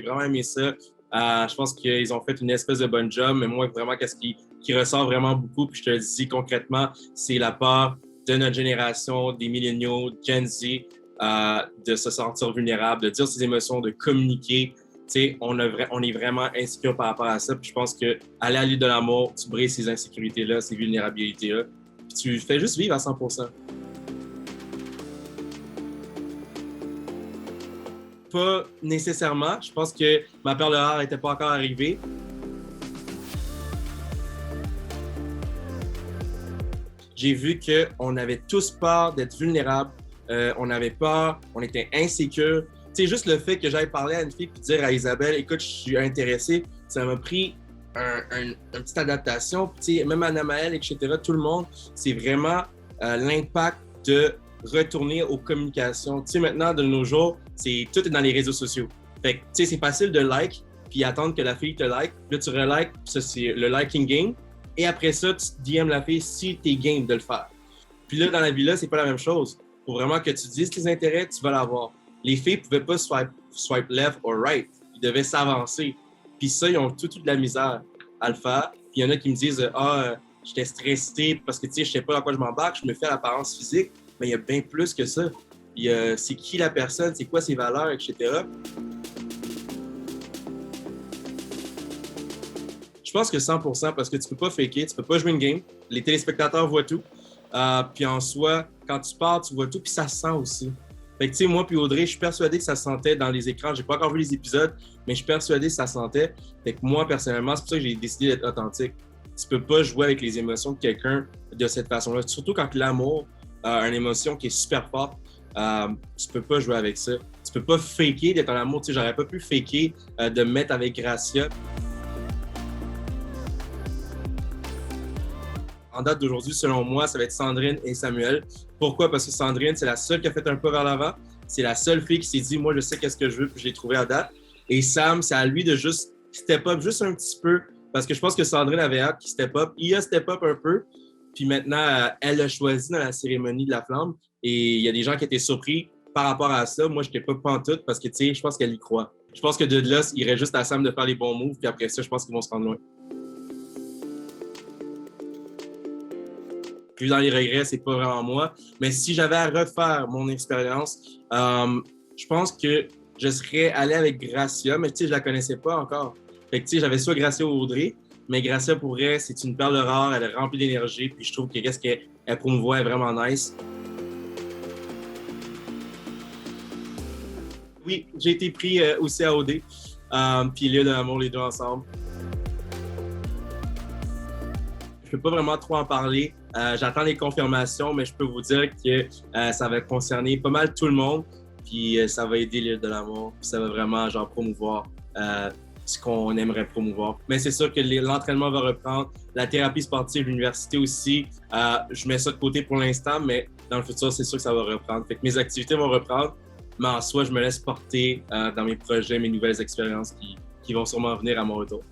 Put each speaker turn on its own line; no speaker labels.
j'ai vraiment aimé ça. Je pense qu'ils ont fait une espèce de bon job, mais moi, vraiment, qu'est-ce qui ressort vraiment beaucoup, puis je te le dis concrètement, c'est la part de notre génération, des milléniaux, Gen Z, de se sentir vulnérable, de dire ses émotions, de communiquer. Tu sais, on est vraiment insécure par rapport à ça. Puis je pense que aller à l'île de l'amour, tu brises ces insécurités-là, ces vulnérabilités-là, puis tu fais juste vivre à 100%. Pas nécessairement. Je pense que ma perle rare n'était pas encore arrivée. J'ai vu qu'on avait tous peur d'être vulnérables. On avait peur, on était insécure. Tu sais, juste le fait que j'aille parler à une fille et dire à Isabelle, écoute, je suis intéressé, ça m'a pris une petite adaptation. Puis, tu sais, même Anna Maëlle, etc., tout le monde, c'est vraiment l'impact de retourner aux communications. Tu sais, maintenant, de nos jours, tout est dans les réseaux sociaux. Fait que, tu sais, c'est facile de like, puis attendre que la fille te like. Là, tu relikes, ça, c'est le liking game. Et après ça, tu DM la fille si t'es game de le faire. Puis là, dans la vie-là, c'est pas la même chose. Faut vraiment que tu dises tes intérêts, tu vas l'avoir. Les filles pouvaient pas swipe left or right. Ils devaient s'avancer. Puis ça, ils ont tout de la misère à le faire. Puis il y en a qui me disent « j'étais stressé parce que, tu sais, je sais pas dans quoi je m'embarque, je me fais l'apparence physique. » Mais il y a bien plus que ça. C'est qui la personne, c'est quoi ses valeurs, etc. Je pense que 100%, parce que tu peux pas faker, tu peux pas jouer une game. Les téléspectateurs voient tout. Puis en soi, quand tu pars, tu vois tout, puis ça se sent aussi. Fait que tu sais, moi puis Audrey, je suis persuadé que ça se sentait dans les écrans. J'ai pas encore vu les épisodes, mais je suis persuadé que ça se sentait. Fait que moi, personnellement, c'est pour ça que j'ai décidé d'être authentique. Tu peux pas jouer avec les émotions de quelqu'un de cette façon-là. Surtout quand l'amour a une émotion qui est super forte, tu peux pas jouer avec ça. Tu peux pas faker d'être en amour. Tu sais, j'aurais pas pu faker de me mettre avec Gracia. En date d'aujourd'hui, selon moi, ça va être Sandrine et Samuel. Pourquoi? Parce que Sandrine, c'est la seule qui a fait un pas vers l'avant. C'est la seule fille qui s'est dit, moi, je sais qu'est-ce que je veux, puis je l'ai trouvé à date. Et Sam, c'est à lui de juste step up juste un petit peu, parce que je pense que Sandrine avait hâte qu'il step up. Il a step up un peu, puis maintenant, elle a choisi dans la cérémonie de la flamme. Et il y a des gens qui étaient surpris par rapport à ça. Moi, je n'étais pas pantoute, parce que, tu sais, je pense qu'elle y croit. Je pense que de là, il irait juste à Sam de faire les bons moves, puis après ça, je pense qu'ils vont se rendre loin. Puis dans les regrets, c'est pas vraiment moi. Mais si j'avais à refaire mon expérience, je pense que je serais allé avec Gracia, mais tu sais, je la connaissais pas encore. Fait que tu sais, j'avais soit Gracia ou Audrey, mais Gracia pour elle, c'est une perle rare, elle est remplie d'énergie, puis je trouve que qu'est-ce qu'elle promouvoit est vraiment nice. Oui, j'ai été pris aussi à OD, puis l'île de l'amour, les deux ensemble. Je peux pas vraiment trop en parler. J'attends les confirmations, mais je peux vous dire que ça va concerner pas mal tout le monde. Puis ça va aider l'île de l'amour. Puis ça va vraiment genre promouvoir ce qu'on aimerait promouvoir. Mais c'est sûr que l'entraînement va reprendre. La thérapie sportive, l'université aussi. Je mets ça de côté pour l'instant, mais dans le futur, c'est sûr que ça va reprendre. Fait que mes activités vont reprendre, mais en soi, je me laisse porter dans mes projets, mes nouvelles expériences qui vont sûrement venir à mon retour.